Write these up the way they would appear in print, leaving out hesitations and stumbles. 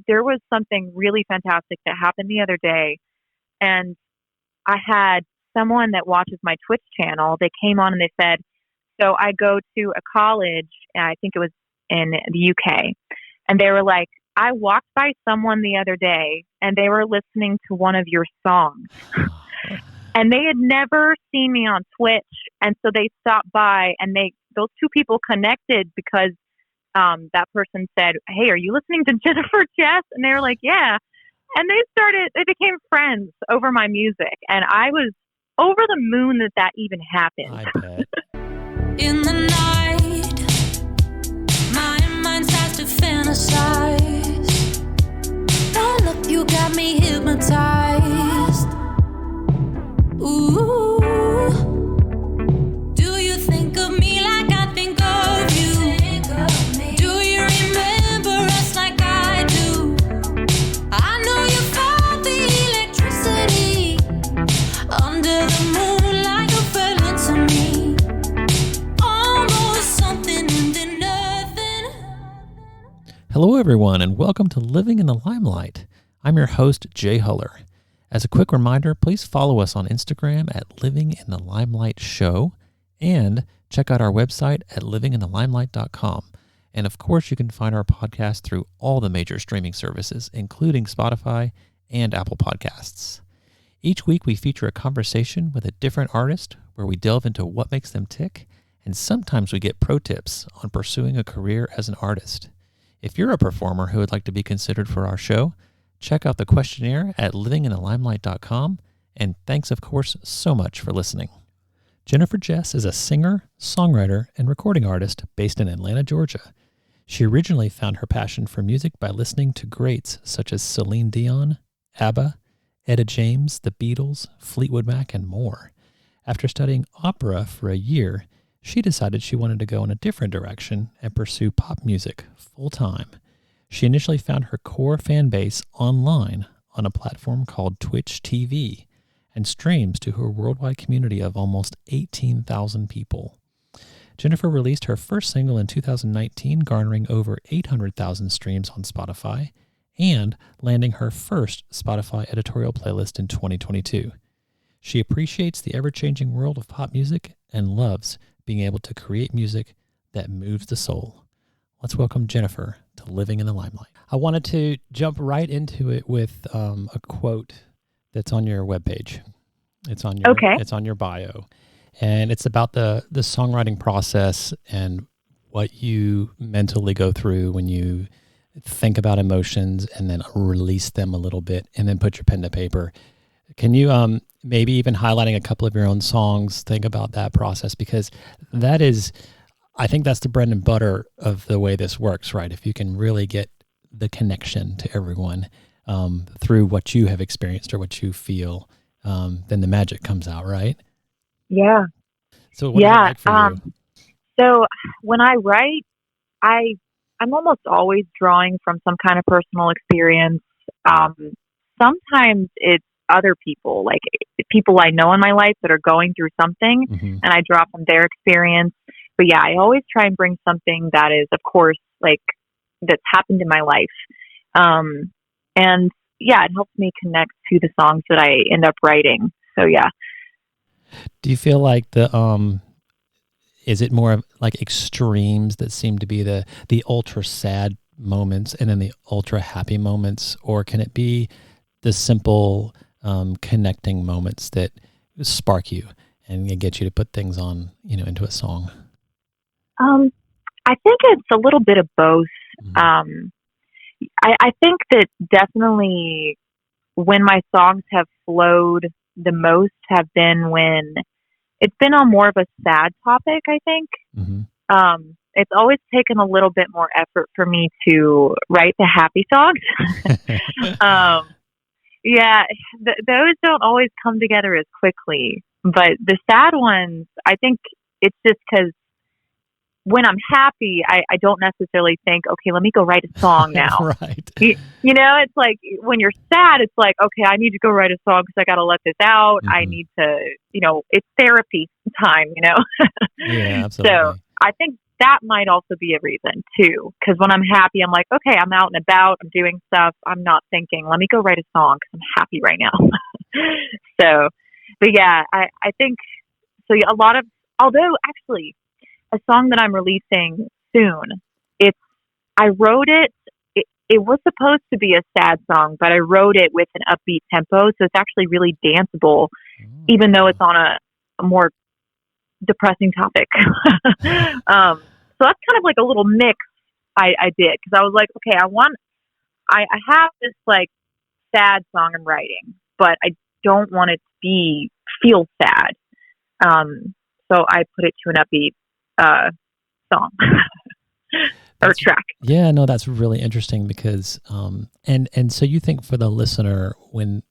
there was something really fantastic that happened the other day, and I had someone that watches my Twitch channel. They came on and they said, so I go to a college, and I think it was in the UK, and they were like, I walked by someone the other day and they were listening to one of your songs and they had never seen me on Twitch. And so they stopped by, and those two people connected because that person said, hey, are you listening to Jennifer Jess? And they were like, yeah. And they became friends over my music. And I was over the moon that even happened. I bet. In the night, my mind starts to fantasize. Oh, look, you got me hypnotized. Ooh, do you think of me like I think of you? Do you remember us like I do? I know you felt the electricity under the moonlight. You fell into me, almost something and then nothing. Hello, everyone, and welcome to Living in the Limelight. I'm your host, Jay Huller. As a quick reminder, please follow us on Instagram at Living in the Limelight Show, and check out our website at livinginthelimelight.com. And of course, you can find our podcast through all the major streaming services, including Spotify and Apple Podcasts. Each week, we feature a conversation with a different artist where we delve into what makes them tick, and sometimes we get pro tips on pursuing a career as an artist. If you're a performer who would like to be considered for our show, check out the questionnaire at livinginthelimelight.com, and thanks, of course, so much for listening. Jennifer Jess is a singer, songwriter, and recording artist based in Atlanta, Georgia. She originally found her passion for music by listening to greats such as Celine Dion, ABBA, Etta James, The Beatles, Fleetwood Mac, and more. After studying opera for a year, she decided she wanted to go in a different direction and pursue pop music full-time. She initially found her core fan base online on a platform called Twitch TV and streams to her worldwide community of almost 18,000 people. Jennifer released her first single in 2019, garnering over 800,000 streams on Spotify and landing her first Spotify editorial playlist in 2022. She appreciates the ever-changing world of pop music and loves being able to create music that moves the soul. Let's welcome Jennifer to Living in the Limelight. I wanted to jump right into it with a quote that's on your webpage. It's on your bio, and it's about the songwriting process and what you mentally go through when you think about emotions and then release them a little bit and then put your pen to paper. Can you maybe even highlighting a couple of your own songs, think about that process, because that is, I think that's the bread and butter of the way this works, right? If you can really get the connection to everyone through what you have experienced or what you feel, then the magic comes out, right? Yeah. So what is it like for you? So when I write, I'm almost always drawing from some kind of personal experience. Sometimes it's other people, like people I know in my life that are going through something, and I draw from their experience. But yeah, I always try and bring something that is, of course, like that's happened in my life. And yeah, it helps me connect to the songs that I end up writing. So yeah. Do you feel like is it more of like extremes that seem to be the ultra sad moments and then the ultra happy moments, or can it be the simple connecting moments that spark you and get you to put things on, into a song? I think it's a little bit of both. I think that definitely when my songs have flowed the most have been when it's been on more of a sad topic, I think. It's always taken a little bit more effort for me to write the happy songs. Yeah, those don't always come together as quickly. But the sad ones, I think it's just because when I'm happy, I don't necessarily think, okay, let me go write a song now. Right. It's like when you're sad, it's like, okay, I need to go write a song because I got to let this out. I need to, it's therapy time, Yeah, absolutely. So I think that might also be a reason too. Because when I'm happy, I'm like, okay, I'm out and about, I'm doing stuff. I'm not thinking, let me go write a song because I'm happy right now. So, but yeah, I think so. Yeah, a lot of, although actually, a song that I'm releasing soon, it's I wrote it. It was supposed to be a sad song, but I wrote it with an upbeat tempo, so it's actually really danceable, even though it's on a more depressing topic. So that's kind of like a little mix I did, because I was like, okay, I have this like sad song I'm writing, but I don't want it to feel sad. So I put it to an upbeat song or track. Yeah, no, that's really interesting because and so you think for the listener when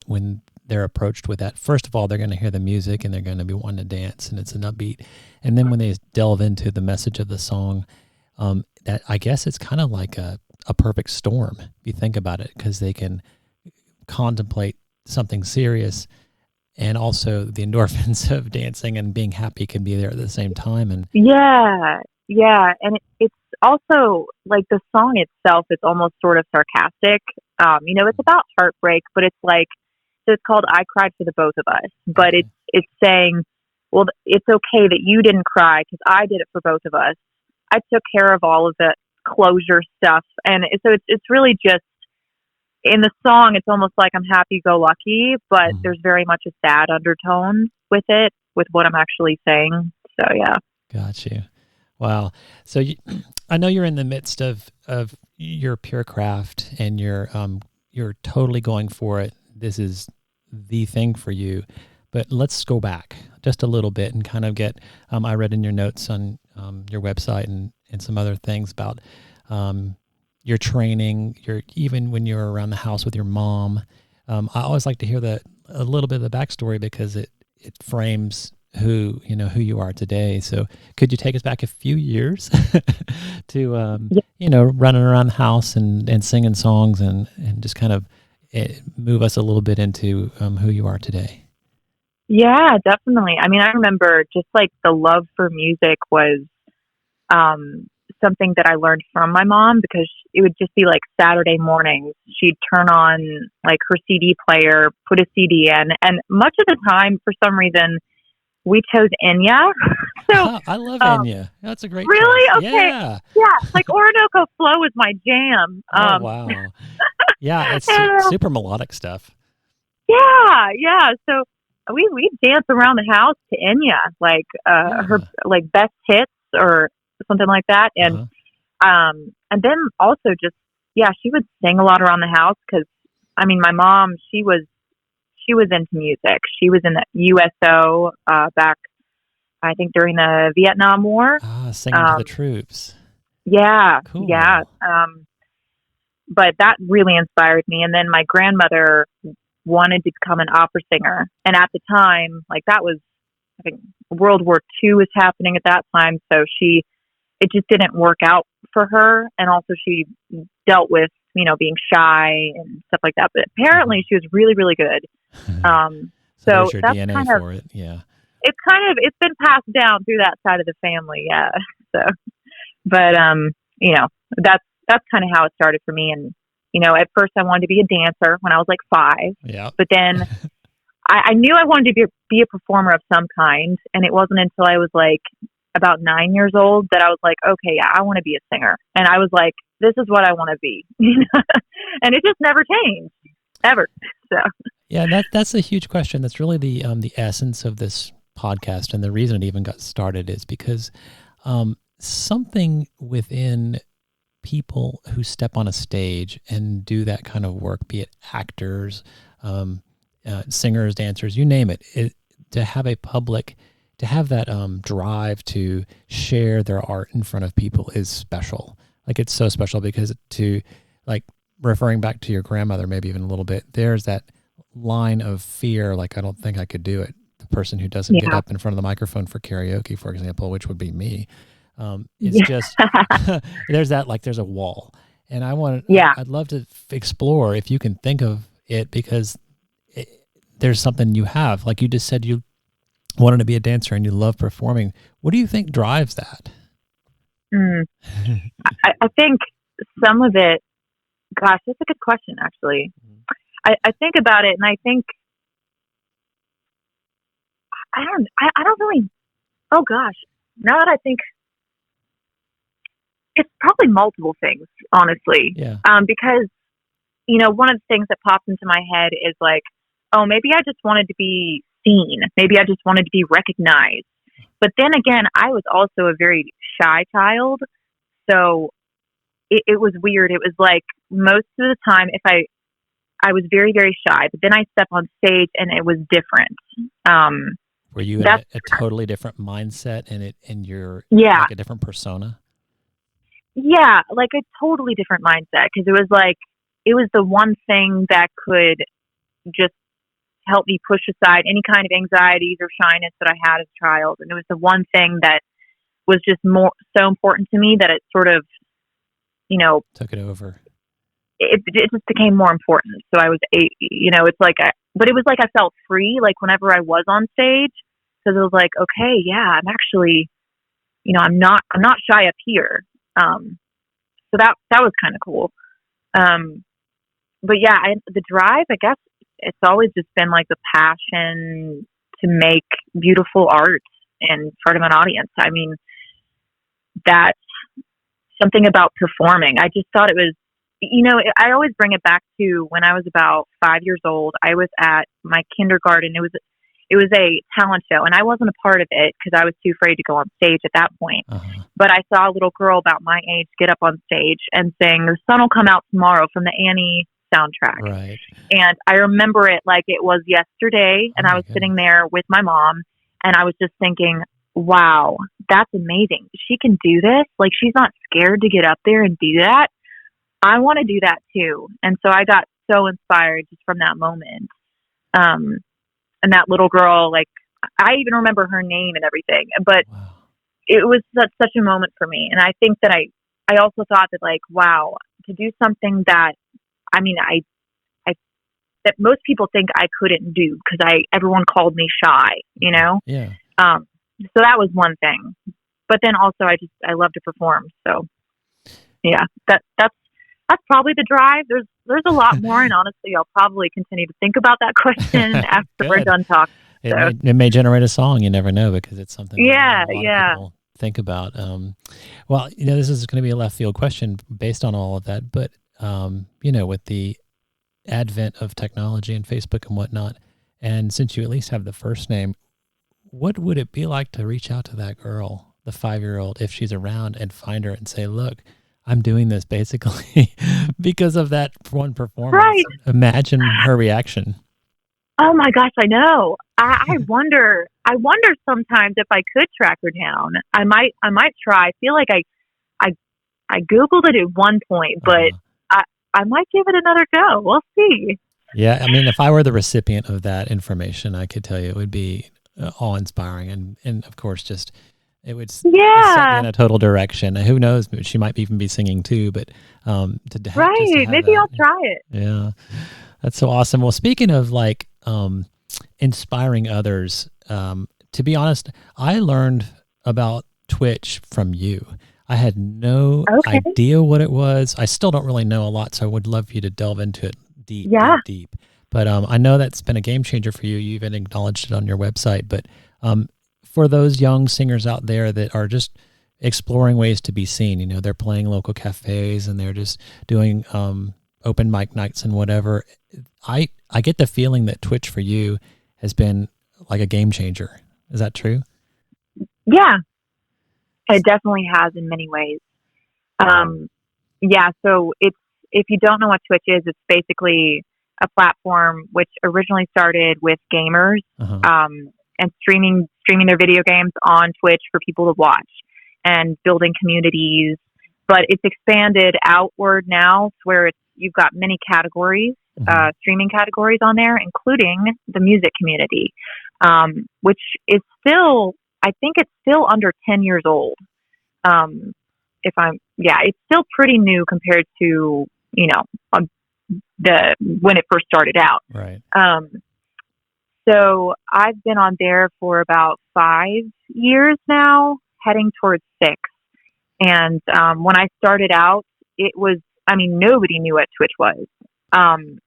they're approached with that, first of all, they're going to hear the music and they're going to be wanting to dance and it's an upbeat. And then when they delve into the message of the song, that I guess it's kind of like a perfect storm if you think about it, because they can contemplate something serious and also the endorphins of dancing and being happy can be there at the same time. And yeah. And it's also like the song itself is almost sort of sarcastic. It's about heartbreak, but it's like, so it's called I Cried for the Both of Us, but it's saying, well, it's okay that you didn't cry because I did it for both of us. I took care of all of the closure stuff. And so it's really just, in the song, it's almost like I'm happy-go-lucky, but there's very much a sad undertone with it, with what I'm actually saying. So, yeah. Got you. Wow. So I know you're in the midst of your pure craft and you're totally going for it. This is the thing for you. But let's go back just a little bit and kind of get, I read in your notes on your website and some other things about your training, even when you're around the house with your mom. I always like to hear a little bit of the backstory because it frames who you are today. So could you take us back a few years to, running around the house and singing songs and just kind of move us a little bit into who you are today? Yeah, definitely. I mean, I remember just like the love for music was something that I learned from my mom, because it would just be like Saturday mornings. She'd turn on like her CD player, put a CD in, and much of the time, for some reason, we chose Enya. So I love Enya. That's a great really choice. okay. Yeah, like Orinoco Flow was my jam. Oh wow, yeah, it's super melodic stuff. Yeah. So we dance around the house to Enya, like her like best hits or something like that, and then also just she would sing a lot around the house, because I mean my mom, she was into music. She was in the USO back, I think, during the Vietnam War. Singing to the troops. Yeah, cool. Yeah. But that really inspired me. And then my grandmother wanted to become an opera singer, and at the time, like that was, I think, World War II was happening at that time, so it just didn't work out for her, and also she dealt with being shy and stuff like that. But apparently, she was really, really good. So your that's DNA kind for it, yeah. It's been passed down through that side of the family, yeah. So, but that's kind of how it started for me. And at first I wanted to be a dancer when I was like 5. Yeah. But then I knew I wanted to be a performer of some kind, and it wasn't until I was like about 9 years old that I was like, okay, yeah, I want to be a singer. And I was like, this is what I want to be. And it just never changed, ever. So yeah, that's a huge question. That's really the essence of this podcast, and the reason it even got started is because something within people who step on a stage and do that kind of work, be it actors, singers, dancers, you name it, to have that drive to share their art in front of people is special. Like, it's so special because referring back to your grandmother, maybe even a little bit, there's that line of fear. Like, I don't think I could do it. The person who doesn't get up in front of the microphone for karaoke, for example, which would be me. It's just, there's a wall. And I'd love to explore if you can think of it, because there's something you have, like you just said, you wanted to be a dancer and you love performing. What do you think drives that? Mm. I think some of it, gosh, that's a good question, actually. I think about it and I think, I don't really, oh gosh, now that I think, it's probably multiple things, honestly. Yeah. Because, one of the things that pops into my head is like, oh, maybe I just wanted to be seen. Maybe I just wanted to be recognized. But then again, I was also a very shy child. So it was weird. It was like most of the time, if I was very, very shy, but then I step on stage and it was different. Were you in a totally different mindset and you're Yeah. like a different persona? Yeah, like a totally different mindset because it was the one thing that could just help me push aside any kind of anxieties or shyness that I had as a child. And it was the one thing that was just so important to me that it sort of, took it over. It just became more important. So I was, it's like, but it was like I felt free, like whenever I was on stage, because it was like, okay, yeah, I'm actually, I'm not shy up here. So that was kind of cool. But yeah, the drive, I guess it's always just been like the passion to make beautiful art in front of an audience. I mean, that's something about performing. I just thought it was, I always bring it back to when I was about 5 years old. I was at my kindergarten. It was a talent show, and I wasn't a part of it because I was too afraid to go on stage at that point. Uh-huh. But I saw a little girl about my age get up on stage and sing "The Sun Will Come Out Tomorrow" from the Annie soundtrack. Right. And I remember it like it was yesterday, and I was sitting there with my mom, and I was just thinking, wow, that's amazing. She can do this. Like, she's not scared to get up there and do that. I want to do that too. And so I got so inspired just from that moment. And that little girl, like, I even remember her name and everything, but wow. It was such a moment for me. And I think that I also thought that, like, wow, to do something that, I mean, that most people think I couldn't do because everyone called me shy, Yeah. So that was one thing, but then also I love to perform. So yeah, that's probably the drive. There's a lot more, and honestly, I'll probably continue to think about that question after we're done talking. So. It may generate a song. You never know, because it's something that a lot of people think about. Well, this is going to be a left field question based on all of that, but with the advent of technology and Facebook and whatnot, and since you at least have the first name, what would it be like to reach out to that girl, the 5-year-old, if she's around, and find her and say, look, I'm doing this basically because of that one performance. Right. Imagine her reaction. Oh my gosh, I know. I wonder sometimes if I could track her down. I might try. I feel like I Googled it at one point, but I might give it another go. We'll see. Yeah, I mean, if I were the recipient of that information, I could tell you it would be awe-inspiring, and of course, just it would set me in a total direction. Who knows? She might even be singing too. But maybe I'll try it. Yeah, that's so awesome. Well, speaking of like inspiring others, to be honest, I learned about Twitch from you. I had no idea what it was. I still don't really know a lot, so I would love for you to delve into it deep. But I know that's been a game changer for you. You even acknowledged it on your website. But for those young singers out there that are just exploring ways to be seen, they're playing local cafes and they're just doing open mic nights and whatever. I get the feeling that Twitch for you has been like a game changer. Is that true? Yeah, it definitely has in many ways. So if you don't know what Twitch is, it's basically a platform which originally started with gamers and streaming their video games on Twitch for people to watch and building communities. But it's expanded outward now to where you've got many categories, streaming categories on there, including the music community, which is still, I think it's still under 10 years old. It's still pretty new compared to, when it first started out. Right. So I've been on there for about 5 years now, heading towards 6. And when I started out, it was, I mean, nobody knew what Twitch was.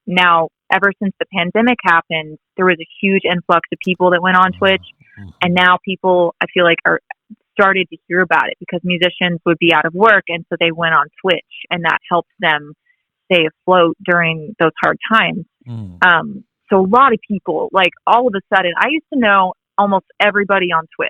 Now, ever since the pandemic happened, there was a huge influx of people that went on Twitch. And now people, I feel like, are started to hear about it because musicians would be out of work. And so they went on Twitch, and that helped them stay afloat during those hard times. So a lot of people, like all of a sudden, I used to know almost everybody on Twitch,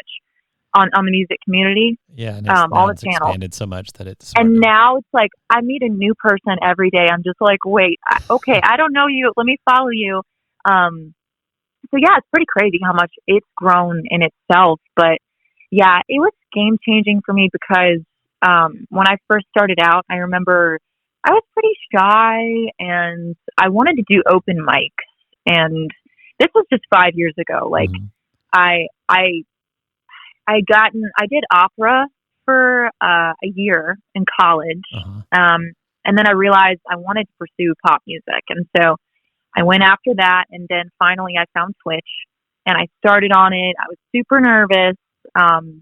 on the music community. Yeah, and all the it's channels expanded so much that it's. And now it's like I meet a new person every day. I'm just like, wait, okay, I don't know you. Let me follow you. So yeah, it's pretty crazy how much it's grown in itself. But yeah, it was game changing for me because when I first started out, I remember I was pretty shy and I wanted to do open mics. And this was just 5 years ago. Like I did opera for a year in college. And then I realized I wanted to pursue pop music. And so I went after that. And then finally I found Twitch and I started on it. I was super nervous.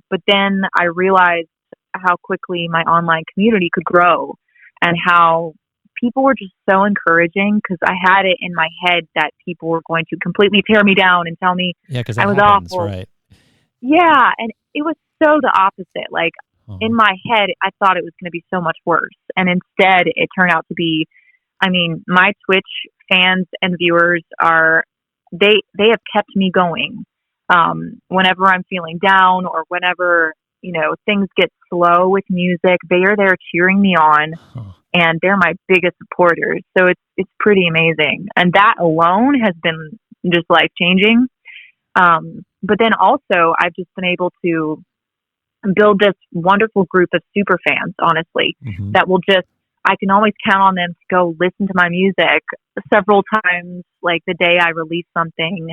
But then I realized how quickly my online community could grow and how people were just so encouraging because I had it in my head that people were going to completely tear me down and tell me I was awful. Right. Yeah. And it was so the opposite. Like in my head, I thought it was going to be so much worse. And instead it turned out to be, I mean, my Twitch fans and viewers they have kept me going. Whenever I'm feeling down or whenever, things get slow with music, they are there cheering me on and they're my biggest supporters. So it's pretty amazing. And that alone has been just life changing. But then also I've just been able to build this wonderful group of super fans, honestly, that will I can always count on them to go listen to my music several times, like the day I release something.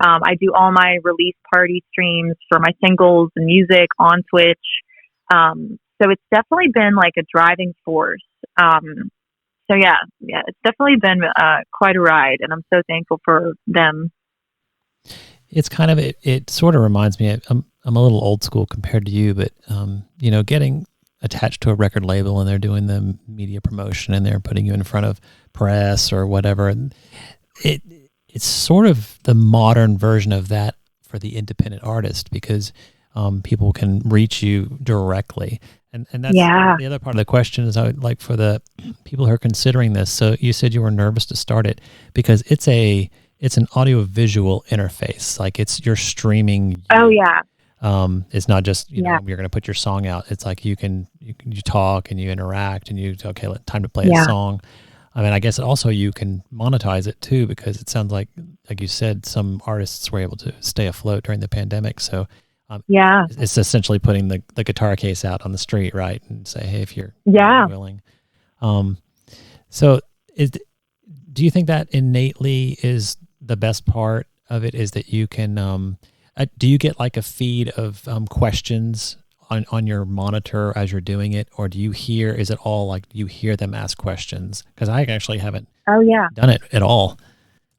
I do all my release party streams for my singles and music on Twitch. So it's definitely been like a driving force. So yeah, it's definitely been quite a ride, and I'm so thankful for them. It's kind of, it sort of reminds me, I'm a little old school compared to you, but, getting attached to a record label and they're doing the media promotion and they're putting you in front of press or whatever. And it's sort of the modern version of that for the independent artist because people can reach you directly. And that's the other part of the question is I would like for the people who are considering this. So you said you were nervous to start it because it's an audio visual interface. Like you're streaming. Oh yeah. It's not just, you're going to put your song out. It's like you talk and you interact and time to play a song. I mean, I guess also you can monetize it too, because it sounds like you said, some artists were able to stay afloat during the pandemic. So it's essentially putting the guitar case out on the street, right? And say, hey, if you're willing. So do you think that innately is the best part of it, is that you can, do you get like a feed of questions on your monitor as you're doing it, or is it all like you hear them ask questions? Because I actually haven't done it at all.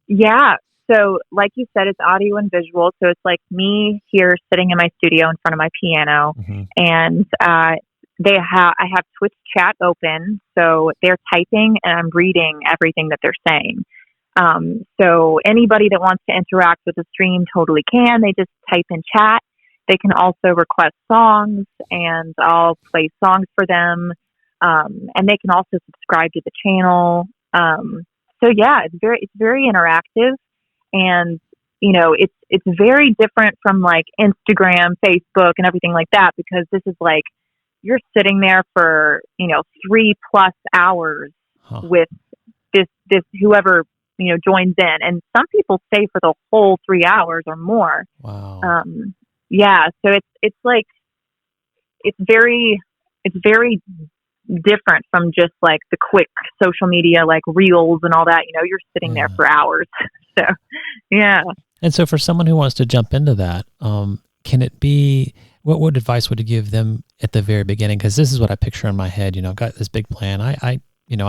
Yeah. So like you said, it's audio and visual. So it's like me here sitting in my studio in front of my piano, and I have Twitch chat open. So they're typing and I'm reading everything that they're saying. So anybody that wants to interact with the stream totally can. They just type in chat. They can also request songs and I'll play songs for them. And they can also subscribe to the channel. So yeah, it's very interactive, and it's very different from like Instagram, Facebook and everything like that, because this is like you're sitting there for 3+ hours with this whoever joins in, and some people stay for the whole 3 hours or more. Wow. So it's like it's very different from just like the quick social media like reels and all that. You're sitting there for hours. So yeah. And so for someone who wants to jump into that, can it be, what advice would you give them at the very beginning? Because this is what I picture in my head. I've got this big plan. I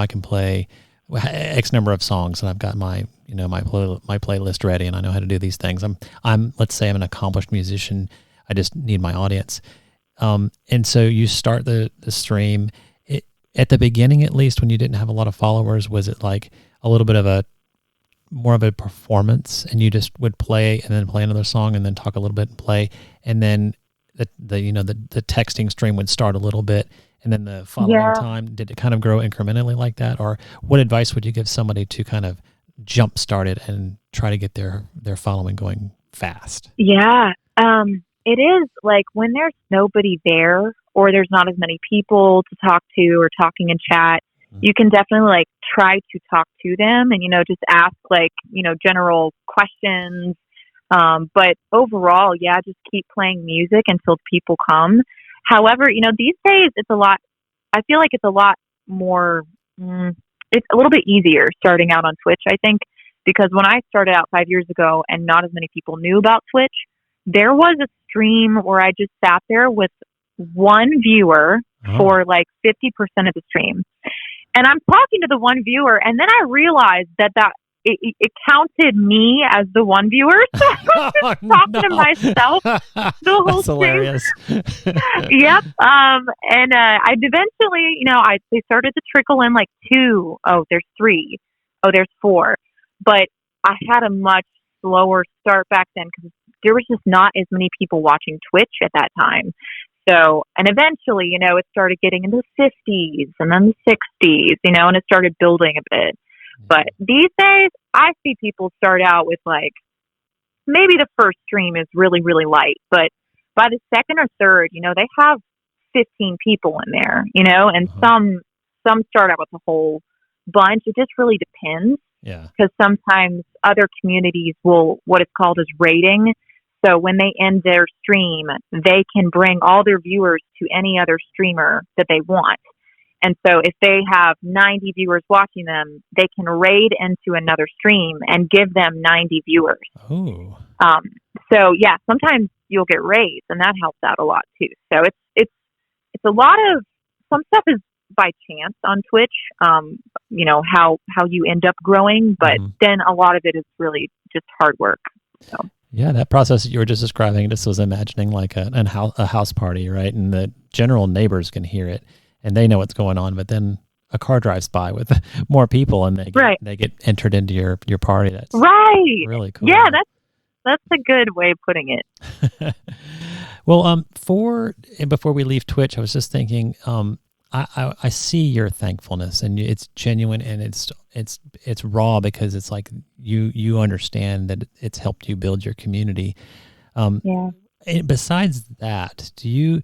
can play X number of songs, and I've got my my playlist ready, and I know how to do these things. I'm let's say I'm an accomplished musician. I just need my audience. And so you start the stream. At the beginning, at least, when you didn't have a lot of followers, was it like a little bit of more of a performance, and you just would play and then play another song and then talk a little bit and play, and then the texting stream would start a little bit, and then the following time, did it kind of grow incrementally like that? Or what advice would you give somebody to kind of jump start it and try to get their following going fast? Yeah. It is like when there's nobody there or there's not as many people to talk to or talking in chat, you can definitely like try to talk to them and, just ask like, general questions. But overall, just keep playing music until people come. However, these days I feel like it's a lot more, it's a little bit easier starting out on Twitch, I think, because when I started out 5 years ago and not as many people knew about Twitch, there was a stream where I just sat there with one viewer for like 50% of the stream. And I'm talking to the one viewer, and then I realized that it counted me as the one viewer. So I was just talking to myself the whole That's hilarious. Yep. And I eventually, they started to trickle in like 2. Oh, there's 3. Oh, there's 4. But I had a much slower start back then because there was just not as many people watching Twitch at that time. So, and eventually, it started getting into the 50s and then the 60s, and it started building a bit. But these days, I see people start out with like, maybe the first stream is really, really light, but by the second or third, they have 15 people in there, and some start out with a whole bunch. It just really depends. Yeah. Because sometimes other communities will, what it's called is rating. So when they end their stream, they can bring all their viewers to any other streamer that they want. And so if they have 90 viewers watching them, they can raid into another stream and give them 90 viewers. Oh. So yeah, sometimes you'll get raids, and that helps out a lot too. So it's a lot of, some stuff is by chance on Twitch, how you end up growing, but then a lot of it is really just hard work. So. Yeah, that process that you were just describing, just was imagining like a house party, right? And the general neighbors can hear it and they know what's going on, but then a car drives by with more people and they get entered into your party. That's really cool. Yeah, that's a good way of putting it. Well, before we leave Twitch, I was just thinking, I see your thankfulness, and it's genuine, and it's raw, because it's like you understand that it's helped you build your community. Yeah. And besides that, do you,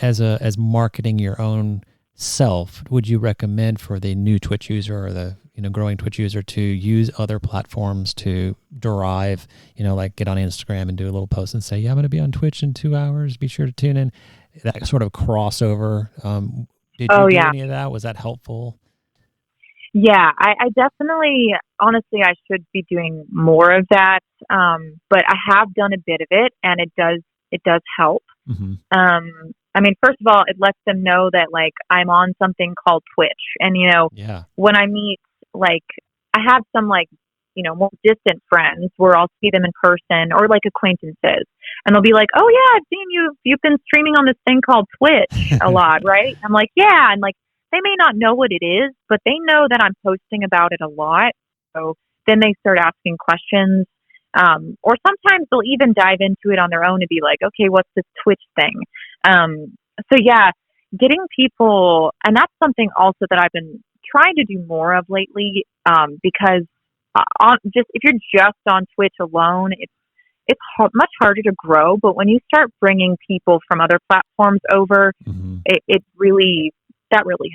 as marketing your own self, would you recommend for the new Twitch user or the growing Twitch user to use other platforms to derive, like get on Instagram and do a little post and say, yeah, I'm going to be on Twitch in 2 hours. Be sure to tune in. That sort of crossover. Did you do any of that? Was that helpful? Yeah, I definitely, honestly, I should be doing more of that. But I have done a bit of it, and it does help. Mm-hmm. I mean, first of all, it lets them know that like I'm on something called Twitch, and when I meet, like, I have some like, more distant friends where I'll see them in person, or like acquaintances, and they'll be like, oh yeah, I've seen you've been streaming on this thing called Twitch a lot, right? I'm like, yeah. And like, they may not know what it is, but they know that I'm posting about it a lot. So then they start asking questions. Or sometimes they'll even dive into it on their own and be like, okay, what's this Twitch thing? So yeah, getting people, and that's something also that I've been trying to do more of lately, because if you're just on Twitch alone, it's much harder to grow. But when you start bringing people from other platforms over, it really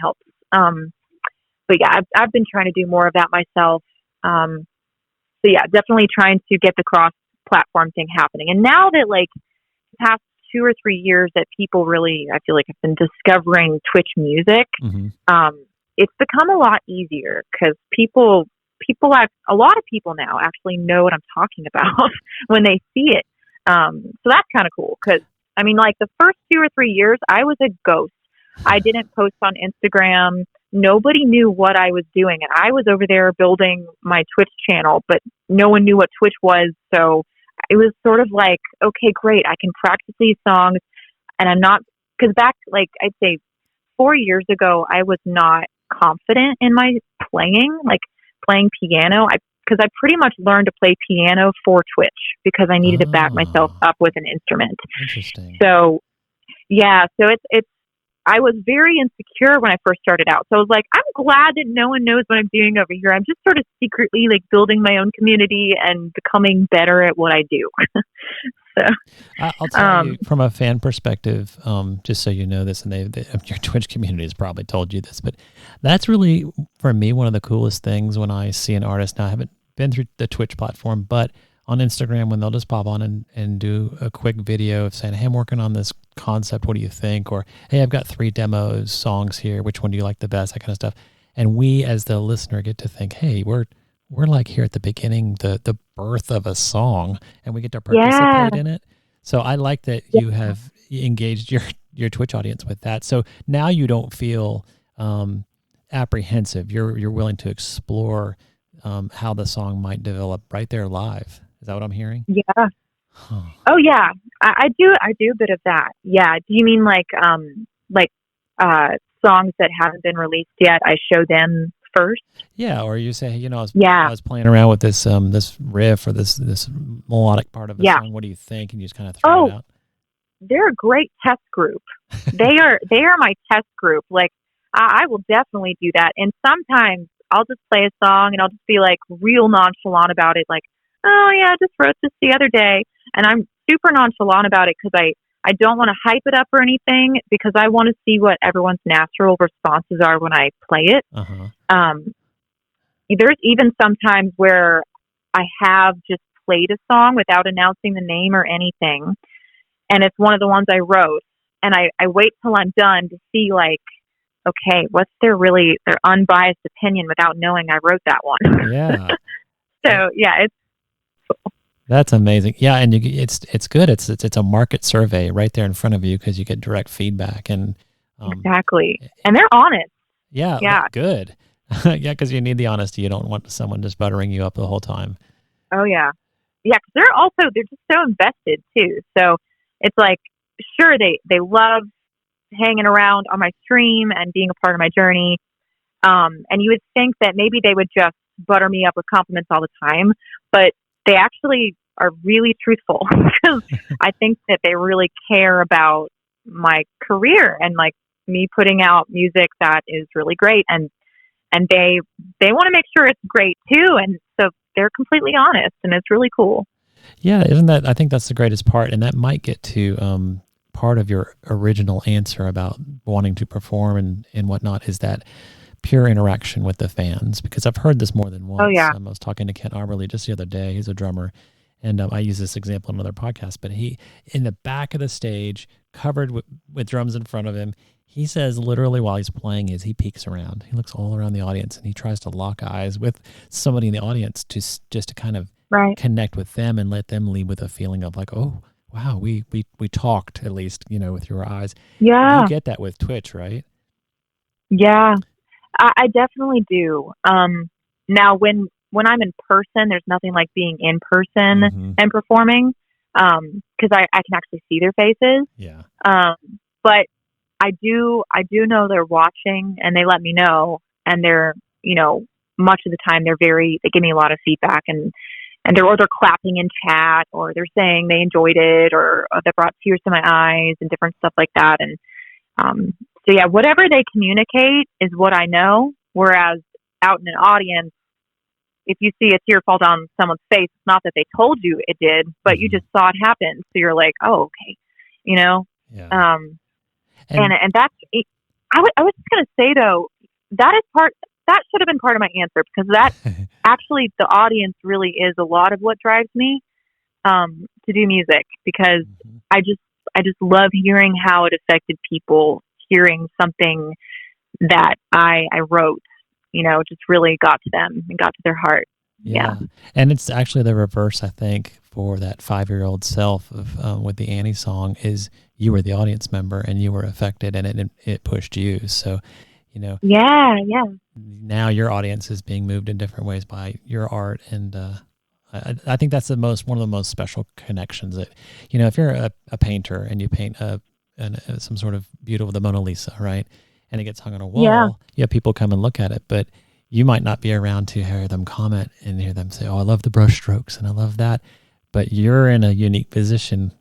helps. But yeah, I've been trying to do more of that myself. So yeah, definitely trying to get the cross-platform thing happening. And now that like the past 2 or 3 years that people really, I feel like, have been discovering Twitch music, it's become a lot easier, because a lot of people now actually know what I'm talking about when they see it. So that's kind of cool, because I mean, like the first 2 or 3 years, I was a ghost. I didn't post on Instagram. Nobody knew what I was doing. And I was over there building my Twitch channel, but no one knew what Twitch was. So it was sort of like, okay, great. I can practice these songs. And I'm not, because back, like, I'd say 4 years ago, I was not confident in my playing piano. Because I pretty much learned to play piano for Twitch because I needed to back myself up with an instrument. Interesting. So, yeah, so it's I was very insecure when I first started out. So I was like, I'm glad that no one knows what I'm doing over here. I'm just sort of secretly like building my own community and becoming better at what I do. So I'll tell you from a fan perspective, just so you know this, and your Twitch community has probably told you this, but that's really, for me, one of the coolest things when I see an artist. Now, I haven't been through the Twitch platform, but on Instagram, when they'll just pop on and do a quick video of saying, hey, I'm working on this concept, what do you think? Or, hey, I've got 3 demos, songs here, which one do you like the best? That kind of stuff. And we, as the listener, get to think, hey, we're like here at the beginning, the birth of a song, and we get to participate in it. So I like that you have engaged your Twitch audience with that. So now you don't feel apprehensive. You're willing to explore how the song might develop right there live. Is that what I'm hearing? Yeah. Huh. Oh yeah, I do a bit of that. Yeah. Do you mean like songs that haven't been released yet? I show them first. Yeah, or you say, I was playing around with this this riff or this melodic part of the song. What do you think? And you just kind of throw it out. They're a great test group. They are my test group. Like I will definitely do that. And sometimes I'll just play a song and I'll just be like real nonchalant about it. Like, oh yeah, I just wrote this the other day, and I'm super nonchalant about it because I don't want to hype it up or anything because I want to see what everyone's natural responses are when I play it. There's even sometimes where I have just played a song without announcing the name or anything, and it's one of the ones I wrote, and I wait till I'm done to see like, okay, what's their unbiased opinion without knowing I wrote that one. Yeah. So yeah, it's cool. That's amazing. Yeah, and it's good. It's a market survey right there in front of you because you get direct feedback and exactly, and they're honest. Yeah. Good. Yeah, because you need the honesty. You don't want someone just buttering you up the whole time. Oh yeah, yeah. Because they're just so invested too. So it's like, sure, they love hanging around on my stream and being a part of my journey. And you would think that maybe they would just butter me up with compliments all the time, but they actually are really truthful because I think that they really care about my career and like me putting out music that is really great. And they want to make sure it's great too. And so they're completely honest, and it's really cool. Yeah. I think that's the greatest part. And that might get to, part of your original answer about wanting to perform and whatnot is that pure interaction with the fans, because I've heard this more than once. Oh, yeah. I was talking to Kent Arberly just the other day. He's a drummer, and I use this example in another podcast, but he, in the back of the stage, covered with drums in front of him, he says literally while he's playing he peeks around. He looks all around the audience, and he tries to lock eyes with somebody in the audience just to kind of connect with them and let them leave with a feeling of like, oh, wow, we talked at least, with your eyes. Yeah. You get that with Twitch, right? Yeah, I definitely do. Now when I'm in person, there's nothing like being in person and performing, because I can actually see their faces. Yeah. But I do know they're watching, and they let me know, and they're, much of the time they give me a lot of feedback, and they're clapping in chat, or they're saying they enjoyed it, or that brought tears to my eyes and different stuff like that. And so yeah, whatever they communicate is what I know. Whereas out in an audience, if you see a tear fall down someone's face, it's not that they told you it did, but you just saw it happen. So you're like, oh, okay, Yeah. And that's. I was just gonna say though, that should have been part of my answer, because that actually the audience really is a lot of what drives me to do music, because I just love hearing how it affected people, hearing something that I wrote, just really got to them and got to their heart. Yeah. And it's actually the reverse, I think, for that 5-year-old self of with the Annie song is you were the audience member and you were affected, and it pushed you. So, Yeah. Now your audience is being moved in different ways by your art, and I think that's one of the most special connections. That if you're a painter and you paint a some sort of beautiful, the Mona Lisa, right? And it gets hung on a wall. Yeah. You have people come and look at it, but you might not be around to hear them comment and hear them say, "Oh, I love the brush strokes and I love that." But you're in a unique position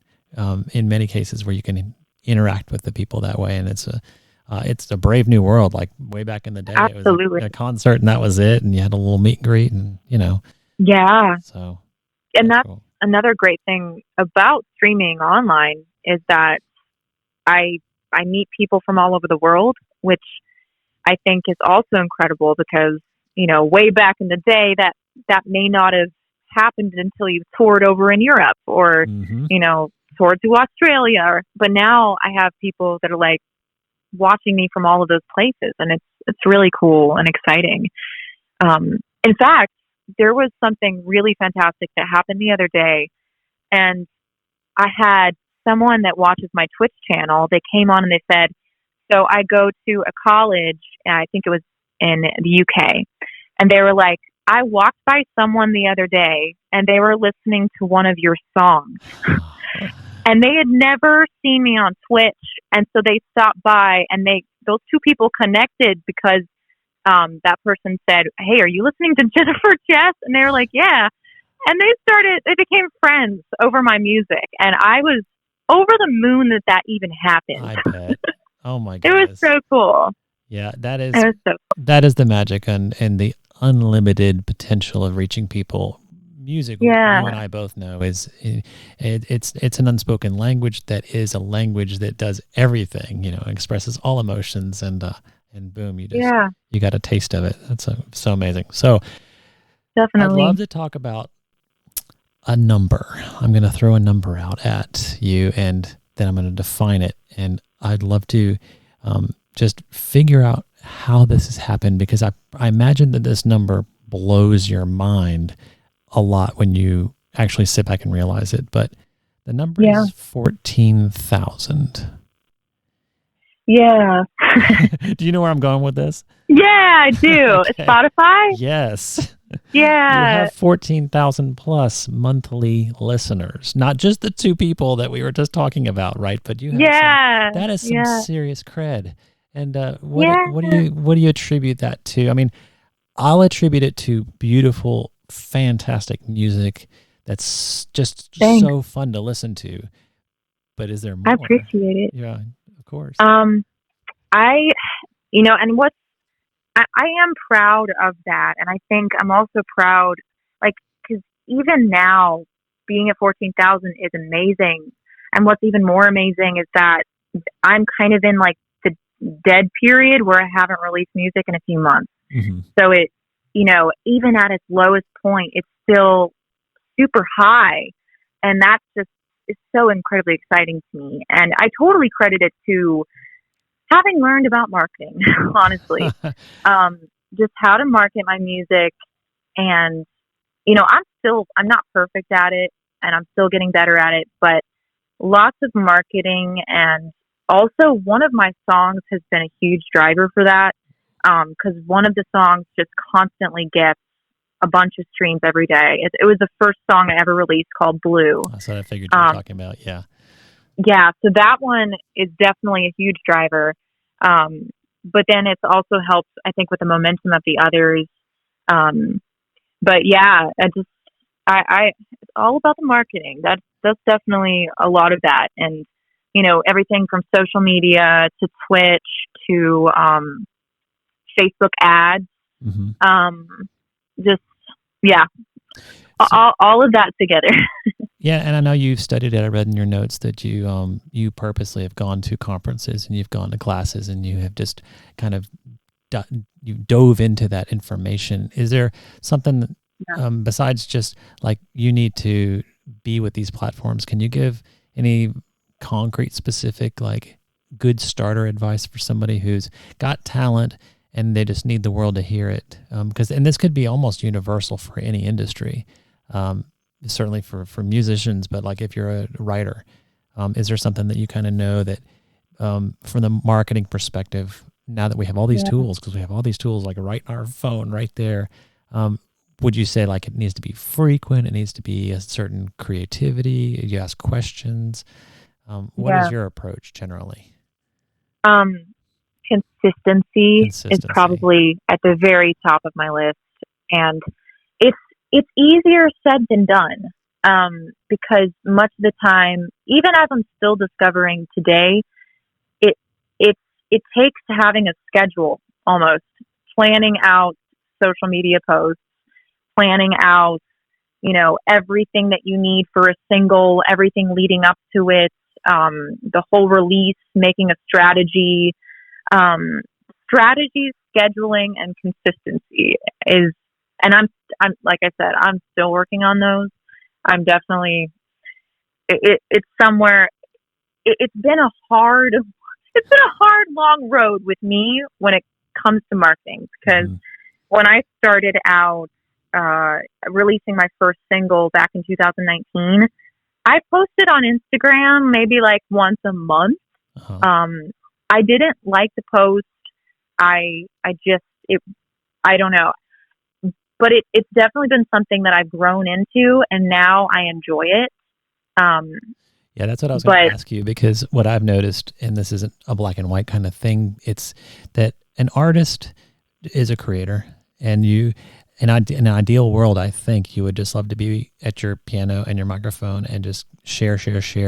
in many cases where you can interact with the people that way, and it's a brave new world. Like way back in the day, Absolutely. it was a concert and that was it, and you had a little meet and greet, and Yeah. So, And that's cool. another great thing about streaming online is that I meet people from all over the world, which I think is also incredible because, way back in the day that may not have happened until you toured over in Europe or, toured to Australia. But now I have people that are like watching me from all of those places, and it's really cool and exciting. In fact, there was something really fantastic that happened the other day, and I had someone that watches my Twitch channel. They came on and they said, so I go to a college, I think it was in the UK, and they were like, I walked by someone the other day and they were listening to one of your songs. And they had never seen me on Twitch, and so they stopped by, and those two people connected because that person said, "Hey, are you listening to Jennifer Jess?" And they were like, "Yeah." And they became friends over my music, and I was over the moon that even happened. I bet. Oh my It goodness. was so cool. Yeah, that is It was so cool. that is the magic and the unlimited potential of reaching people. Music, Yeah. you and I both know, is it's an unspoken language that is a language that does everything. Expresses all emotions, and boom, you got a taste of it. That's so amazing. So Definitely. I'd love to talk about a number. I'm going to throw a number out at you, and then I'm going to define it. And I'd love to just figure out how this has happened, because I imagine that this number blows your mind a lot when you actually sit back and realize it. But the number is 14,000. Yeah. Do you know where I'm going with this? Yeah, I do. Okay. Spotify? Yes. Yeah. You have 14,000 plus monthly listeners, not just the two people that we were just talking about, right? But you have that is some serious cred. And what do you attribute that to? I mean, I'll attribute it to beautiful, fantastic music that's just so fun to listen to. But is there more? I appreciate it. Yeah, of course. I am proud of that. And I think I'm also proud, because even now being at 14,000 is amazing. And what's even more amazing is that I'm kind of in the dead period where I haven't released music in a few months. Mm-hmm. So it, even at its lowest point, it's still super high. And that's it's so incredibly exciting to me. And I totally credit it to having learned about marketing, honestly, just how to market my music. And, I'm not perfect at it, and I'm still getting better at it, but lots of marketing. And also one of my songs has been a huge driver for that. Cause one of the songs just constantly gets a bunch of streams every day. It was the first song I ever released, called Blue. That's what I figured you were talking about. Yeah. Yeah, so that one is definitely a huge driver. But then it's also helped, I think, with the momentum of the others. But yeah, it's all about the marketing. That's definitely a lot of that. And, everything from social media to Twitch to Facebook ads. Mm-hmm. All of that together. Yeah, and I know you've studied it. I read in your notes that you purposely have gone to conferences and you've gone to classes and you have just kind of you dove into that information. Is there something besides just you need to be with these platforms? Can you give any concrete, specific, good starter advice for somebody who's got talent and they just need the world to hear it? And this could be almost universal for any industry. Certainly for musicians, but if you're a writer, is there something that you kind of know that from the marketing perspective, now that we have all these tools, because we have all these tools right in our phone right there, would you say it needs to be frequent, it needs to be a certain creativity, you ask questions, What is your approach generally? Consistency is probably at the very top of my list, and it's easier said than done, because much of the time, even as I'm still discovering today, it takes having a schedule, almost planning out social media posts, planning out, everything that you need for a single, everything leading up to it, the whole release, making a strategy, strategy, scheduling, and consistency is, and I'm like I said, I'm still working on those. I'm definitely, it's somewhere, it's been a hard, long road with me when it comes to marketing, because when I started out, releasing my first single back in 2019, I posted on Instagram maybe like once a month. I didn't like the post. I don't know, but it's definitely been something that I've grown into, and now I enjoy it. Yeah, that's what I was going to ask you, because what I've noticed, and this isn't a black and white kind of thing, it's that an artist is a creator, and in an ideal world, I think you would just love to be at your piano and your microphone and just share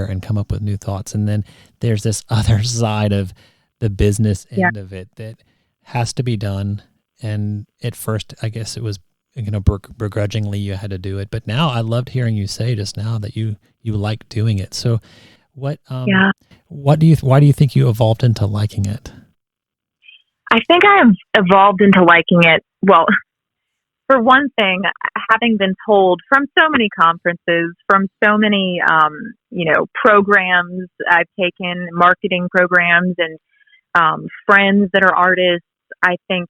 and come up with new thoughts. And then there's this other side of the business end of it that has to be done. And at first, I guess it was, begrudgingly you had to do it. But now I loved hearing you say just now that you like doing it. So why do you think you evolved into liking it? I think I have evolved into liking it. Well, for one thing, having been told from so many conferences, from so many, programs I've taken, marketing programs, and friends that are artists, I think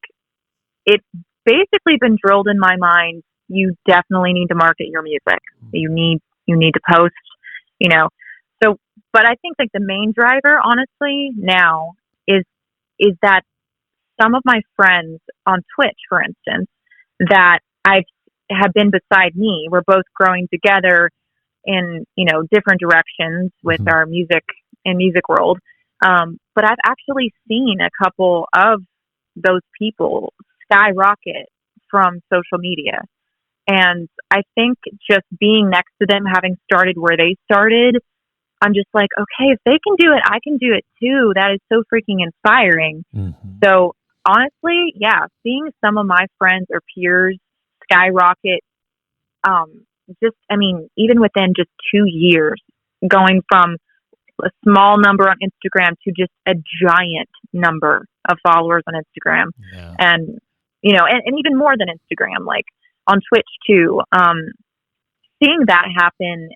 it's basically been drilled in my mind. You definitely need to market your music. You need to post, So, but I think like the main driver, honestly, now is that some of my friends on Twitch, for instance, that have been beside me, we're both growing together in, different directions with our music world. But I've actually seen a couple of those people skyrocket from social media. And I think just being next to them, having started where they started, I'm just like, okay, if they can do it, I can do it too. That is so freaking inspiring. So honestly, seeing some of my friends or peers skyrocket, even within just 2 years, going from a small number on Instagram to just a giant number of followers on Instagram. And, and even more than Instagram, like on Twitch too, seeing that happen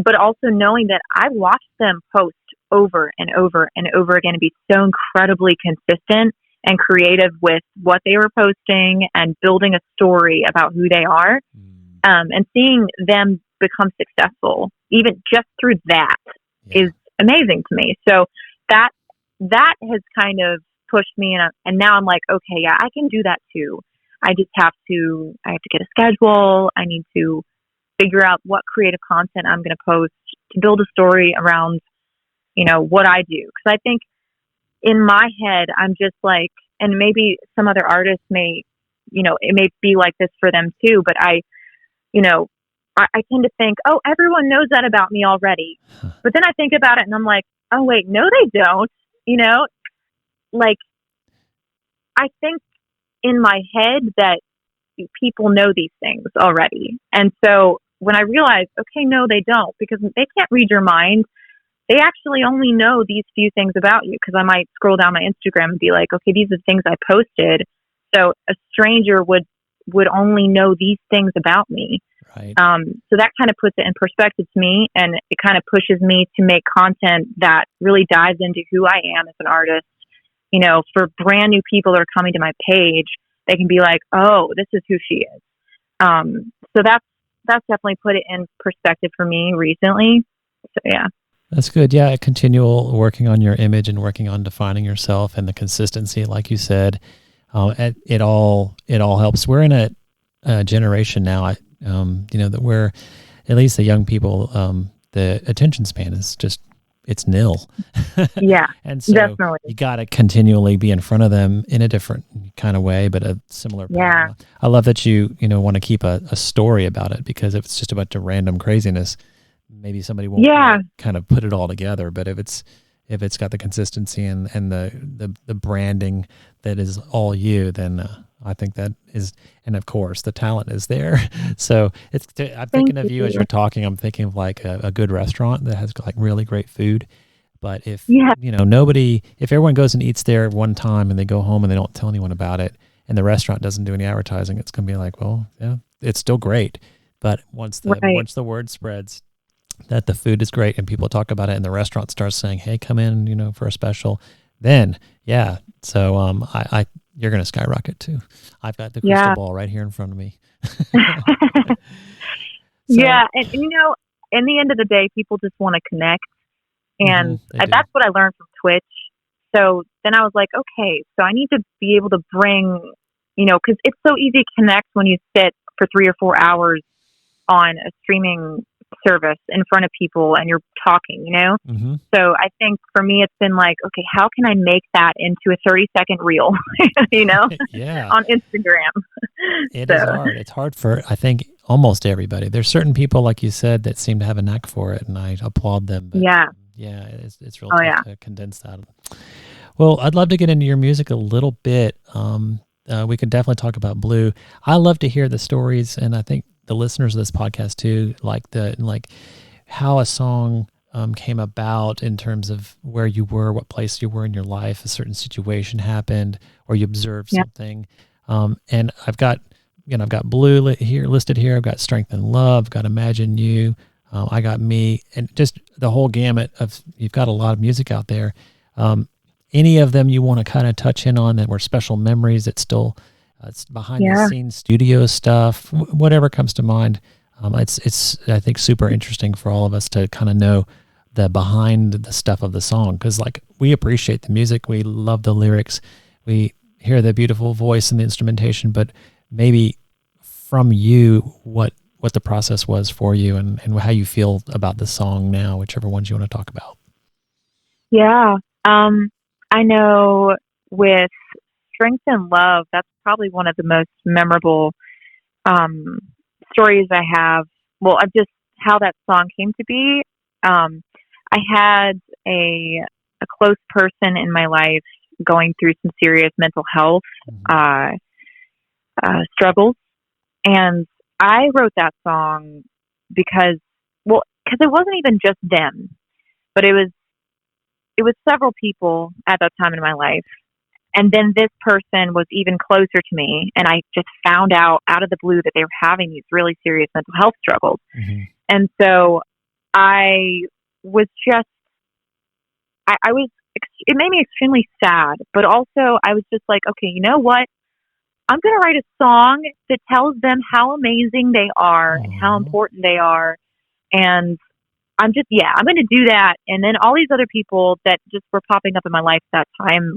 but also knowing that I watched them post over and over and over again and be so incredibly consistent and creative with what they were posting and building a story about who they are, and seeing them become successful, even just through that, is amazing to me. So that has kind of pushed me, and now I'm like, okay, I can do that too. I have to get a schedule. I need to figure out what creative content I'm going to post to build a story around, what I do. Because I think in my head, I'm just like, and maybe some other artists may, it may be like this for them too, but I tend to think, oh, everyone knows that about me already. But then I think about it and I'm like, oh, wait, no, they don't, like, I think in my head that people know these things already. And so when I realized, okay, no, they don't, because they can't read your mind. They actually only know these few things about you, because I might scroll down my Instagram and be like, okay, these are the things I posted. So a stranger would only know these things about me. Right. So that kind of puts it in perspective to me, and it kind of pushes me to make content that really dives into who I am as an artist. For brand new people that are coming to my page, they can be like, oh, this is who she is. So that's definitely put it in perspective for me recently. So yeah. That's good. Yeah. Continual working on your image and working on defining yourself, and the consistency, like you said, it all helps. We're in a generation now, that we're, at least the young people, the attention span is just it's nil. Yeah, And so definitely. you got to continually be in front of them in a different kind of way, but a similar Yeah. pattern. I love that you want to keep a story about it, because if it's just a bunch of random craziness, maybe somebody won't Yeah. kind of put it all together. But if it's got the consistency and the branding that is all you, then I think that is, and of course the talent is there. So I'm thinking of you as you're talking. I'm thinking of like a good restaurant that has like really great food. But if if everyone goes and eats there one time and they go home and they don't tell anyone about it, and the restaurant doesn't do any advertising, it's going to be like, well, yeah, it's still great. But once the word spreads that the food is great and people talk about it, and the restaurant starts saying, hey, come in, for a special, then yeah. So you're going to skyrocket too. I've got the crystal ball right here in front of me. Yeah. And in the end of the day, people just want to connect. And that's what I learned from Twitch. So then I was like, okay, so I need to be able to bring, because it's so easy to connect when you sit for 3 or 4 hours on a streaming service in front of people and you're talking, Mm-hmm. So I think for me, it's been like, okay, how can I make that into a 30-second reel, Yeah. on Instagram? It is hard. It's hard for, I think, almost everybody. There's certain people, like you said, that seem to have a knack for it, and I applaud them. But yeah. It's real tough to condense that. Well, I'd love to get into your music a little bit. We could definitely talk about Blue. I love to hear the stories, and I think the listeners of this podcast too, like how a song came about in terms of where you were, what place you were in your life, a certain situation happened, or you observed something. And I've got Blue listed here. I've got Strength and Love, got Imagine You. I got Me, and just the whole gamut of, you've got a lot of music out there. Any of them you want to kind of touch in on that were special memories that still, it's behind the scenes studio stuff, whatever comes to mind. It's I think super interesting for all of us to kind of know the behind the stuff of the song. 'Cause like, we appreciate the music. We love the lyrics. We hear the beautiful voice and the instrumentation, but maybe from you, what the process was for you and how you feel about the song now, whichever ones you want to talk about. Yeah. I know with Strength and Love, that's probably one of the most memorable stories I have. Well, of just how that song came to be. I had a close person in my life going through some serious mental health struggles, and I wrote that song because it wasn't even just them, but it was several people at that time in my life. And then this person was even closer to me, and I just found out of the blue that they were having these really serious mental health struggles. Mm-hmm. And so I was just, it made me extremely sad, but also I was just like, okay, you know what? I'm going to write a song that tells them how amazing they are and how important they are. And I'm going to do that. And then all these other people that just were popping up in my life at that time,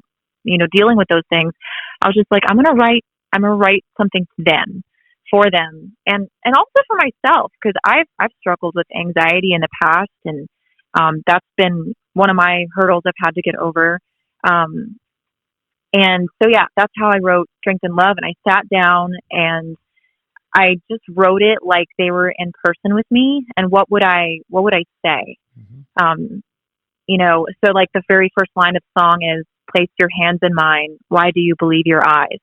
dealing with those things, I was just like, I'm going to write something to them, for them. And also for myself, because I've struggled with anxiety in the past, and that's been one of my hurdles I've had to get over. And so, that's how I wrote Strength and Love. And I sat down and I just wrote it like they were in person with me. And what would I say? Mm-hmm. So like the very first line of the song is, place your hands in mine. Why do you believe your eyes?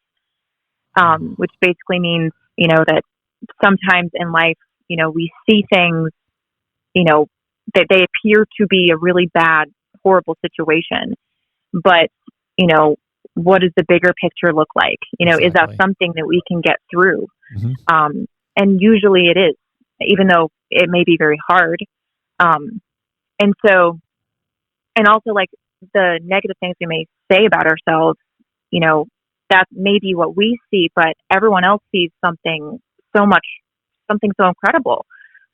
Which basically means, that sometimes in life, we see things, that they appear to be a really bad, horrible situation. But, what does the bigger picture look like? Exactly. Is that something that we can get through? Mm-hmm. And usually it is, even though it may be very hard. And also like the negative things we may say about ourselves, that may be what we see, but everyone else sees something so incredible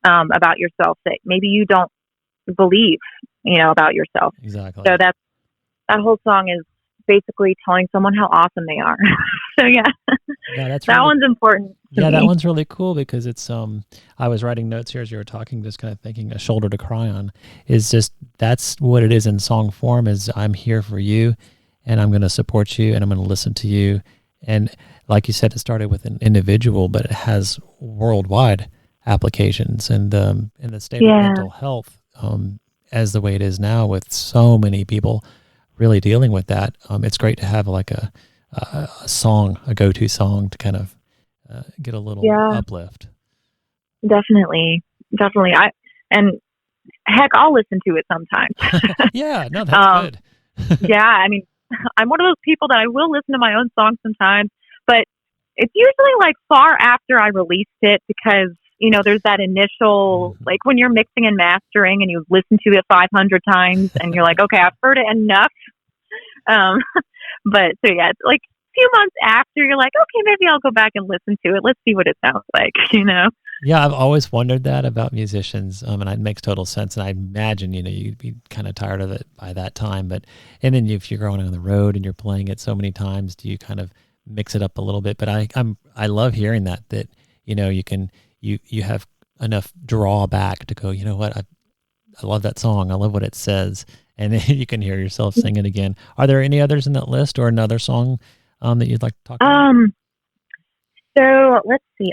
about yourself that maybe you don't believe, about yourself. Exactly. So that whole song is basically telling someone how awesome they are. So yeah, Yeah, that one's important to yeah, me. that one's really cool because it's I was writing notes here as you were talking, just kind of thinking a shoulder to cry on is just that's what it is in song form is I'm here for you and I'm going to support you and I'm going to listen to you. And like you said, it started with an individual, but it has worldwide applications and in the state of mental health as the way it is now with so many people really dealing with that. It's great to have like a song, a go-to song to kind of get a little uplift. Definitely. And heck, I'll listen to it sometimes. Yeah, no, that's good. Yeah, I mean, I'm one of those people that I will listen to my own songs sometimes, but it's usually like far after I released it because, you know, there's that initial, like when you're mixing and mastering and you listen to it 500 times and you're like, okay, I've heard it enough. But so yeah, it's like a few months after you're like, okay, maybe I'll go back and listen to it. Let's see what it sounds like, you know? Yeah, I've always wondered that about musicians, and it makes total sense. And I imagine, you know, you'd be kind of tired of it by that time. But and then if you're going on the road and you're playing it so many times, do you kind of mix it up a little bit? But I love hearing that you know you have enough drawback to go. You know what, I love that song. I love what it says, and then you can hear yourself sing it again. Are there any others in that list or another song that you'd like to talk about? So let's see.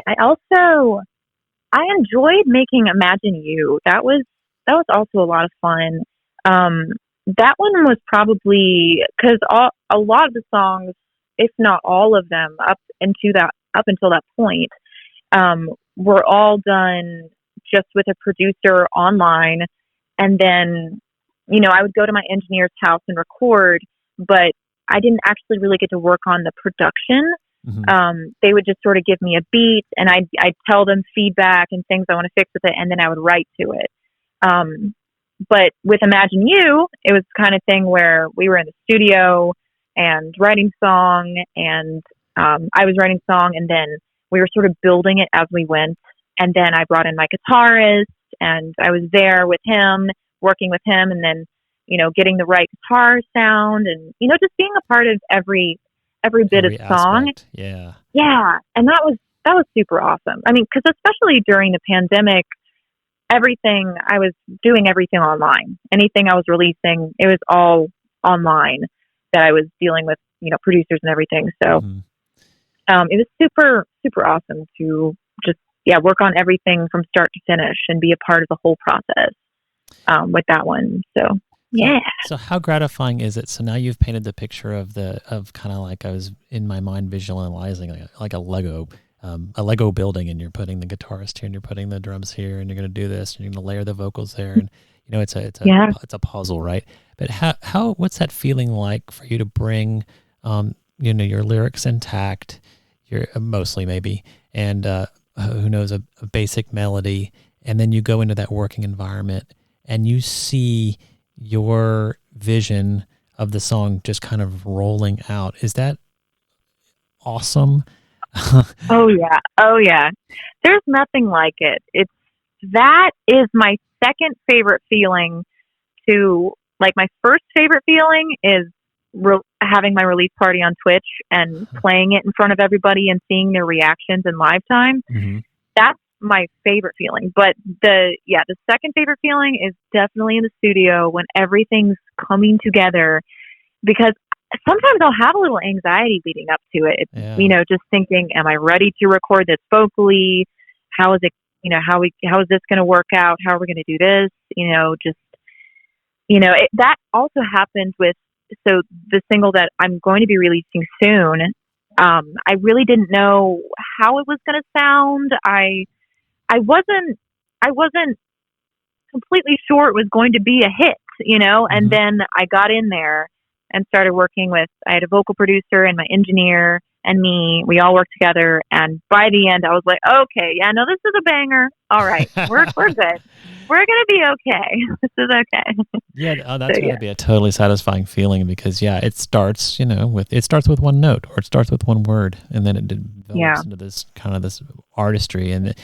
I enjoyed making Imagine You. That was also a lot of fun. That one was probably because a lot of the songs, if not all of them, up until that point, were all done just with a producer online, and then you know I would go to my engineer's house and record, but I didn't actually really get to work on the production. They would just sort of give me a beat and I'd tell them feedback and things I want to fix with it. And then I would write to it. But with Imagine You, it was the kind of thing where we were in the studio and writing song and, I was writing song and then we were sort of building it as we went. And then I brought in my guitarist and I was there with him, working with him and then, you know, getting the right guitar sound and, you know, just being a part of every bit of song. Yeah. And that was super awesome. I mean, cause especially during the pandemic, I was doing everything online. Anything I was releasing, it was all online that I was dealing with, you know, producers and everything. So, it was super, super awesome to just, work on everything from start to finish and be a part of the whole process, with that one. So. Yeah. So how gratifying is it? So now you've painted the picture of kind of like I was in my mind visualizing like a Lego building, and you're putting the guitarist here and you're putting the drums here and you're going to do this and you're going to layer the vocals there, and you know it's a puzzle, right? But what's that feeling like for you to bring you know your lyrics intact, your mostly maybe, and who knows a basic melody, and then you go into that working environment and you see your vision of the song just kind of rolling out. Is that awesome? Oh yeah. There's nothing like it. That is my second favorite feeling to, like, my first favorite feeling is having my release party on Twitch and playing it in front of everybody and seeing their reactions in live time. That's my favorite feeling. But the second favorite feeling is definitely in the studio when everything's coming together, because sometimes I'll have a little anxiety leading up to it. You know, just thinking, am I ready to record this vocally? How is it, you know, how is this going to work out? How are we going to do this? You know, just, you know, that also happened with, so the single that I'm going to be releasing soon, I really didn't know how it was going to sound. I wasn't completely sure it was going to be a hit, you know, and then I got in there and started working I had a vocal producer and my engineer and me. We all worked together, and by the end I was like, okay, yeah, no, this is a banger. All right, we're good. We're gonna be okay. This is okay. Yeah, that's gotta be a totally satisfying feeling, because it starts, you know, with one note or it starts with one word, and then it develops into this kind of this artistry, and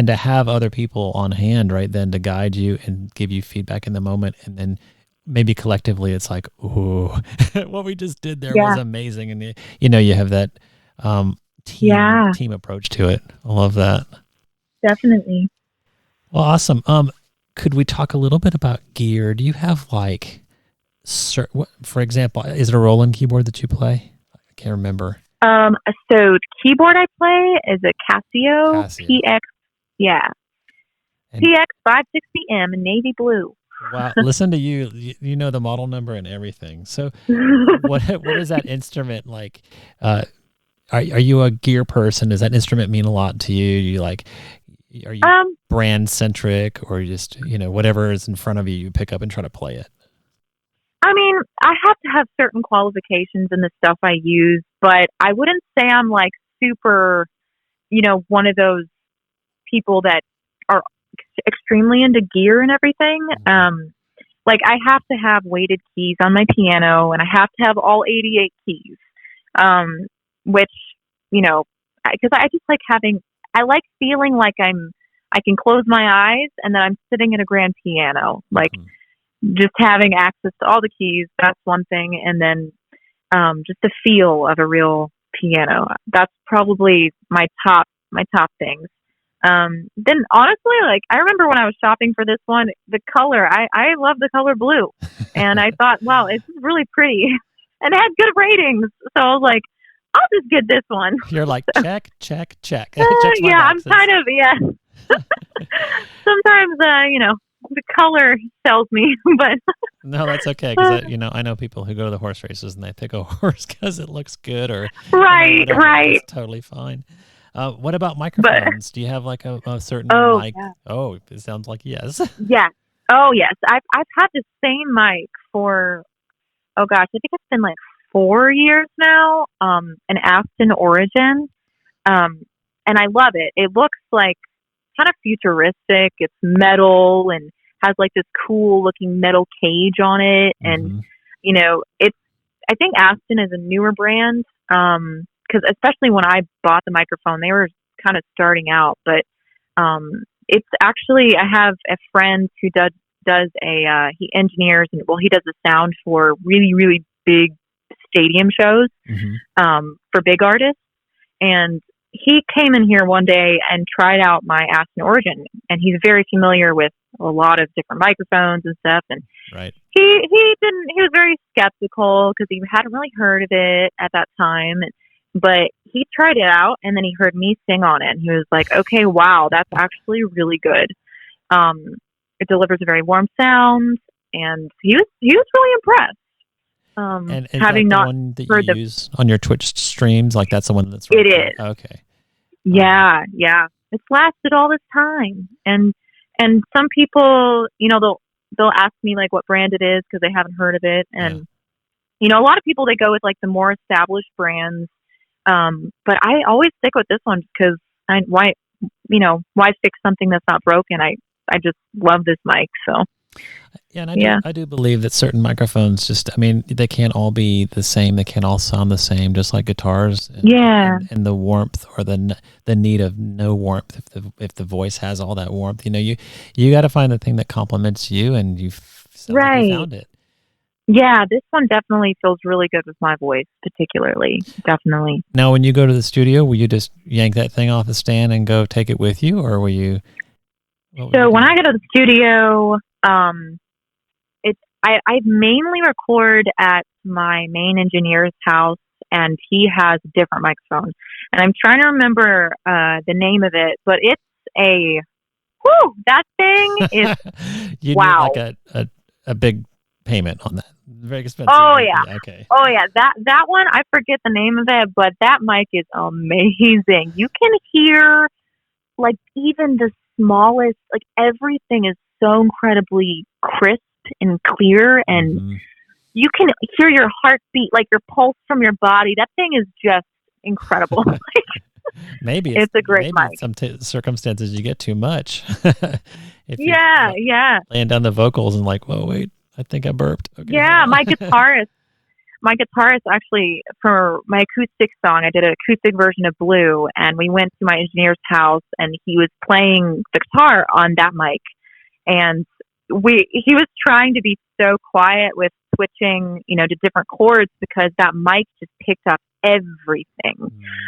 to have other people on hand right then to guide you and give you feedback in the moment, and then maybe collectively it's like, ooh, what we just did there was Yeah. amazing. And you have that team approach to it. I love that. Definitely. Well, awesome. Could we talk a little bit about gear? Do you have like, for example, is it a Roland keyboard that you play? I can't remember. So the keyboard I play is a Casio. PX. Yeah. And PX 560M in navy blue. Wow. Listen to you. You know the model number and everything. So what is that instrument like? Are you a gear person? Does that instrument mean a lot to you? Are you brand centric, or just, whatever is in front of you, you pick up and try to play it? I mean, I have to have certain qualifications in the stuff I use, but I wouldn't say I'm like super, one of those people that are extremely into gear and everything. Like I have to have weighted keys on my piano, and I have to have all 88 keys. Which, because I just like I like feeling like I can close my eyes and then I'm sitting at a grand piano, like just having access to all the keys. That's one thing. And then, just the feel of a real piano. That's probably my top things. Then honestly, like I remember when I was shopping for this one, the color, I love the color blue, and I thought, wow, it's really pretty, and it had good ratings. So I was like, I'll just get this one. You're like, check. Yeah, I'm kind of, yeah. Sometimes, the color sells me, but. No, that's okay. Because, I know people who go to the horse races and they pick a horse because it looks good or. Right. It's totally fine. What about microphones? Do you have like a certain mic? Yeah. Oh, it sounds like yes. Yeah. Oh, yes. I've had the same mic for, oh gosh, I think it's been like 4 years now, an Aston Origin. And I love it. It looks like kind of futuristic. It's metal and has like this cool looking metal cage on it. And, I think Aston is a newer brand. Cause especially when I bought the microphone, they were kind of starting out, but, it's actually, I have a friend who he engineers and he does the sound for really, really big stadium shows, for big artists. And he came in here one day and tried out my Aston Origin, and he's very familiar with a lot of different microphones and stuff. And right. He was very skeptical because he hadn't really heard of it at that time. But he tried it out, and then he heard me sing on it, and he was like, okay, wow, that's actually really good. It delivers a very warm sound, and he was really impressed. And is having that the not one that you use on your Twitch streams? Like that's the one that's right. It is. Okay. Yeah. It's lasted all this time, and some people, they'll ask me like what brand it is because they haven't heard of it, and a lot of people, they go with like the more established brands. But I always stick with this one because why fix something that's not broken? I just love this mic. So. Yeah, and I do believe that certain microphones they can't all be the same. They can't all sound the same, just like guitars. And the warmth or the need of no warmth. If the voice has all that warmth, you got to find the thing that complements you, and you found it. Yeah, this one definitely feels really good with my voice, particularly. Definitely. Now, when you go to the studio, will you just yank that thing off the stand and go take it with you, or will you? So when I go to the studio, I mainly record at my main engineer's house, and he has a different microphone. And I'm trying to remember the name of it, but it's that thing is you wow. Need like a big payment on that. Very expensive. Oh yeah. Okay. Oh yeah. That one, I forget the name of it, but that mic is amazing. You can hear like even the smallest, like everything is so incredibly crisp and clear, and you can hear your heartbeat, like your pulse from your body. That thing is just incredible. Maybe it's a great mic. In some circumstances you get too much. Yeah. Laying down the vocals and like, whoa, wait, I think I burped. Okay, yeah, my guitarist actually, for my acoustic song, I did an acoustic version of Blue, and we went to my engineer's house, and he was playing the guitar on that mic, and he was trying to be so quiet with switching, to different chords because that mic just picked up everything.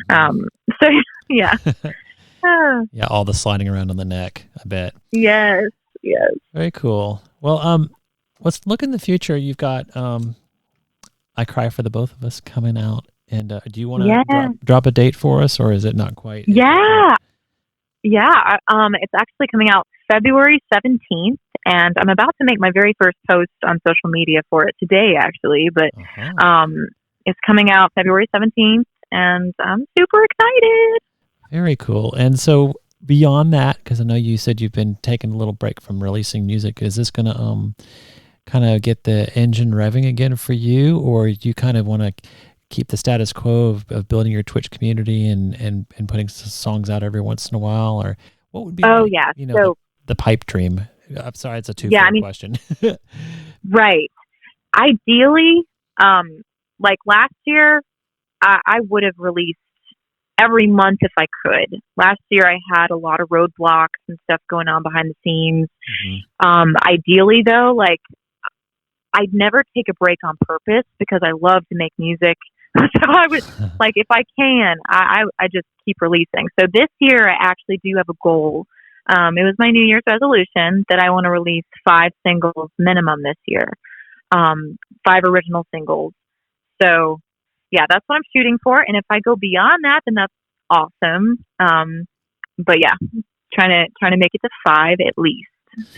So yeah. Yeah, all the sliding around on the neck, I bet. Yes. Very cool. Well, let's look in the future. You've got I Cry for the Both of Us coming out. And do you want to drop a date for us, or is it not quite? Yeah. It's actually coming out February 17th, and I'm about to make my very first post on social media for it today, actually. But it's coming out February 17th, and I'm super excited. Very cool. And so beyond that, because I know you said you've been taking a little break from releasing music, is this going to kind of get the engine revving again for you, or do you kind of want to keep the status quo of building your Twitch community and putting songs out every once in a while, or what would be the pipe dream? I'm sorry, it's a two-part question. Right. Ideally, like last year, I would have released every month if I could. Last year, I had a lot of roadblocks and stuff going on behind the scenes. Ideally, though, like I'd never take a break on purpose because I love to make music. So I would like, if I can, I just keep releasing. So this year I actually do have a goal. It was my New Year's resolution that I want to release 5 singles minimum this year. 5 original singles. So yeah, that's what I'm shooting for. And if I go beyond that, then that's awesome. But yeah, trying to make it to 5 at least.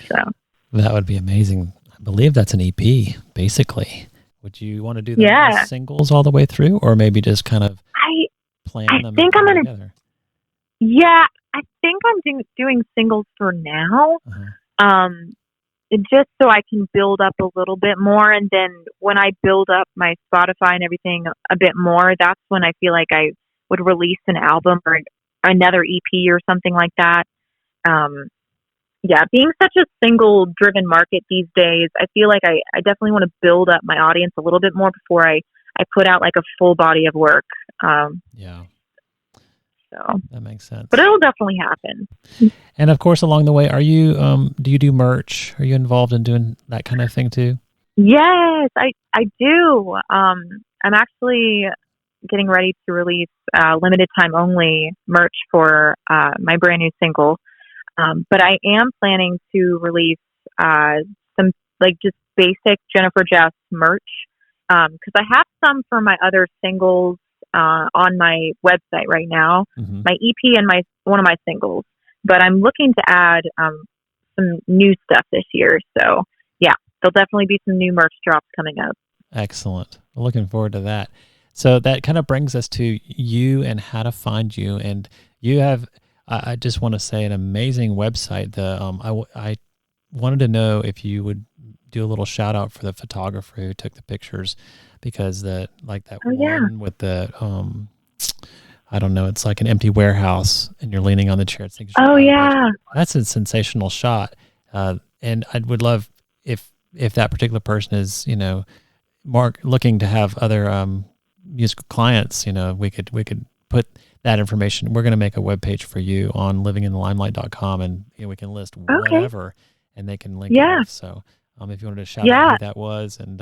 So that would be amazing. I believe that's an EP, basically. Would you want to do the singles all the way through, or maybe just kind of plan them together? Yeah, I think I'm doing singles for now, just so I can build up a little bit more, and then when I build up my Spotify and everything a bit more, that's when I feel like I would release an album or another EP or something like that. Yeah, being such a single-driven market these days, I feel like I definitely want to build up my audience a little bit more before I put out like a full body of work. So that makes sense. But it'll definitely happen. And of course, along the way, are you do you do merch? Are you involved in doing that kind of thing too? Yes, I do. I'm actually getting ready to release limited time only merch for my brand new single. But I am planning to release some like just basic Jennifer Jess merch because I have some for my other singles on my website right now, my EP and one of my singles. But I'm looking to add some new stuff this year. So yeah, there'll definitely be some new merch drops coming up. Excellent. We're looking forward to that. So that kind of brings us to you and how to find you. And you have, I just want to say, an amazing website. I wanted to know if you would do a little shout out for the photographer who took the pictures, because one with the, I don't know, it's like an empty warehouse and you're leaning on the chair. That's a sensational shot. And I would love if that particular person is, looking to have other musical clients, we could put that information. We're going to make a webpage for you on livinginthelimelight.com, and we can list whatever, and they can link it off. So if you wanted to shout out who that was and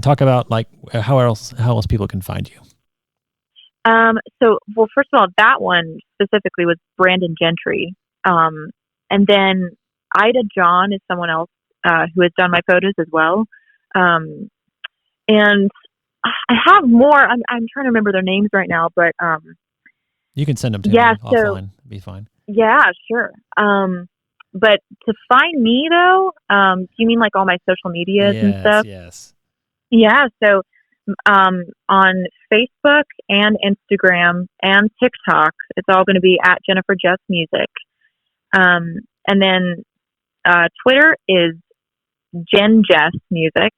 talk about like how else people can find you. Well, first of all, that one specifically was Brandon Gentry. And then Ida John is someone else who has done my photos as well. And I have more. I'm trying to remember their names right now, but you can send them to me offline. It'd be fine. Yeah, sure. But to find me though, do you mean like all my social medias and stuff? Yes. Yeah. So on Facebook and Instagram and TikTok, it's all going to be at Jennifer Jess Music. And then Twitter is Jen Jess Music.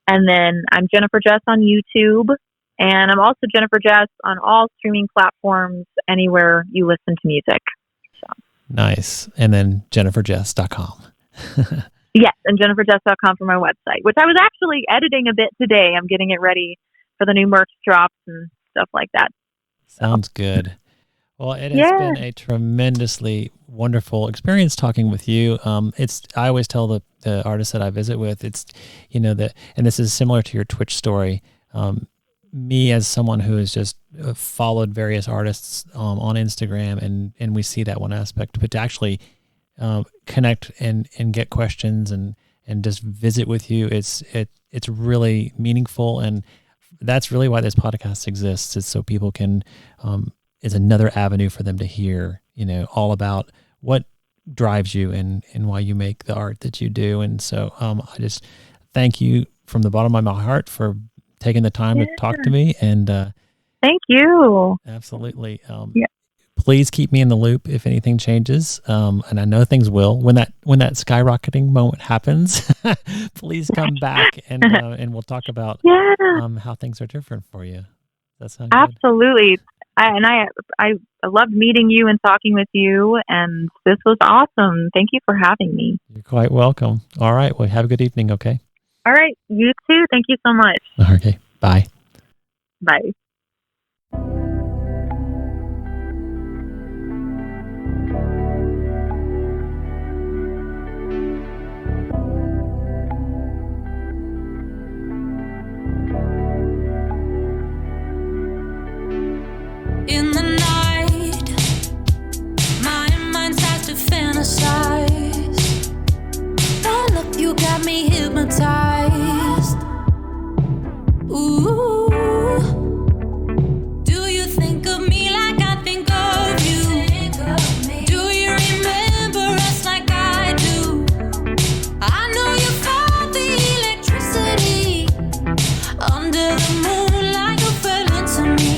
And then I'm Jennifer Jess on YouTube. And I'm also Jennifer Jess on all streaming platforms, anywhere you listen to music. So. Nice. And then jenniferjess.com. Yes, and jenniferjess.com for my website, which I was actually editing a bit today. I'm getting it ready for the new merch drops and stuff like that. Sounds good. Well, it has Yeah. been a tremendously wonderful experience talking with you. I always tell the artists that I visit with, it's, and this is similar to your Twitch story. Me as someone who has just followed various artists on Instagram, and we see that one aspect, but to actually connect and get questions and just visit with you, it's really meaningful, and that's really why this podcast exists. It's so people can is another avenue for them to hear, all about what drives you and why you make the art that you do. And so I just thank you from the bottom of my heart for taking the time to talk to me. And thank you. Absolutely. Yeah. Please keep me in the loop if anything changes. And I know things will. When that skyrocketing moment happens, please come back and we'll talk about how things are different for you. That sounds absolutely. I loved meeting you and talking with you, and this was awesome. Thank you for having me. You're quite welcome. All right. Well, have a good evening. Okay. All right. You too. Thank you so much. Okay. Bye. Bye. In the night, my mind starts to fantasize. Oh, look, you got me hypnotized. Ooh, do you think of me like I think of you? Do you remember us like I do? I know you felt the electricity under the moonlight. You fell into me.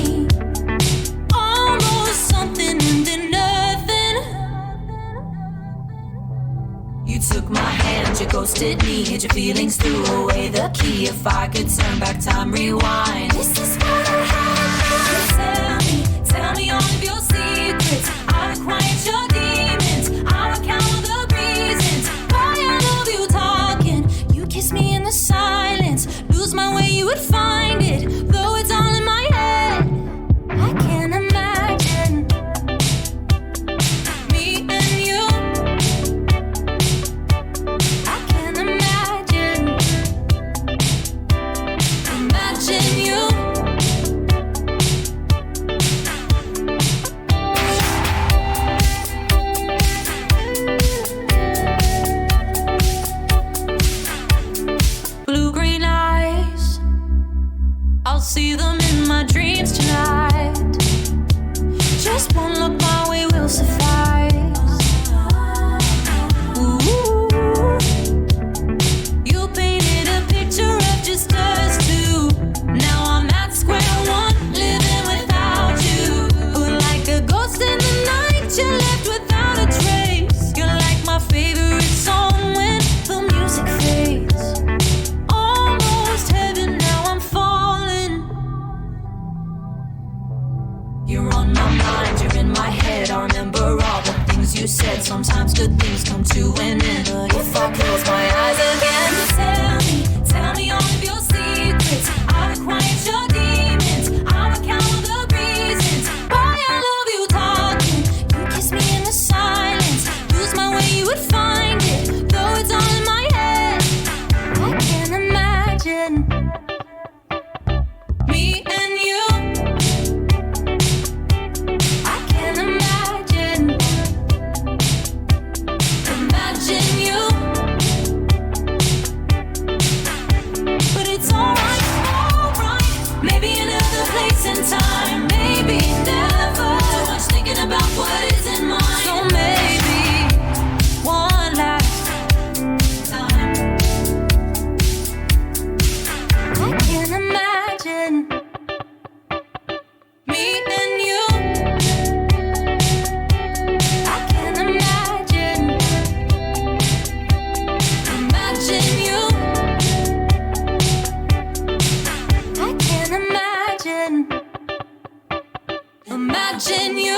You took my hand, you ghosted me, hid your feelings, threw away the key. If I could turn back time, rewind. This is what I had. Tell me all of your secrets. I would quiet your demons. I would count all the reasons why I love you talking. You kiss me in the silence, lose my way, you would find it. Though it's all in my head, I can't imagine me and you. Imagine you. Blue-green eyes, I'll see them in my dreams tonight. Just one look my way will suffice. Ooh, you painted a picture of just us two. Now I'm at square one, living without you. But like a ghost in the night, you left without a trace. You're like my favorite song when the music fades. Almost heaven, now I'm falling. You're on my mind, you're in my head. I remember all the things you said. Sometimes good things come to an end. But if I close my eyes again, tell me all of your secrets. I would quiet your demons. I would count all the reasons why I love you talking. You kiss me in the silence, lose my way, you would find it. Though it's all in my head, I can't imagine me and you. I can't imagine. Imagine you. But it's alright. Maybe another place and time. Maybe never. Too much thinking about what is in mine. So maybe one last time. I can't imagine me and you. I can't imagine. Imagine you. I can't imagine. Imagine you.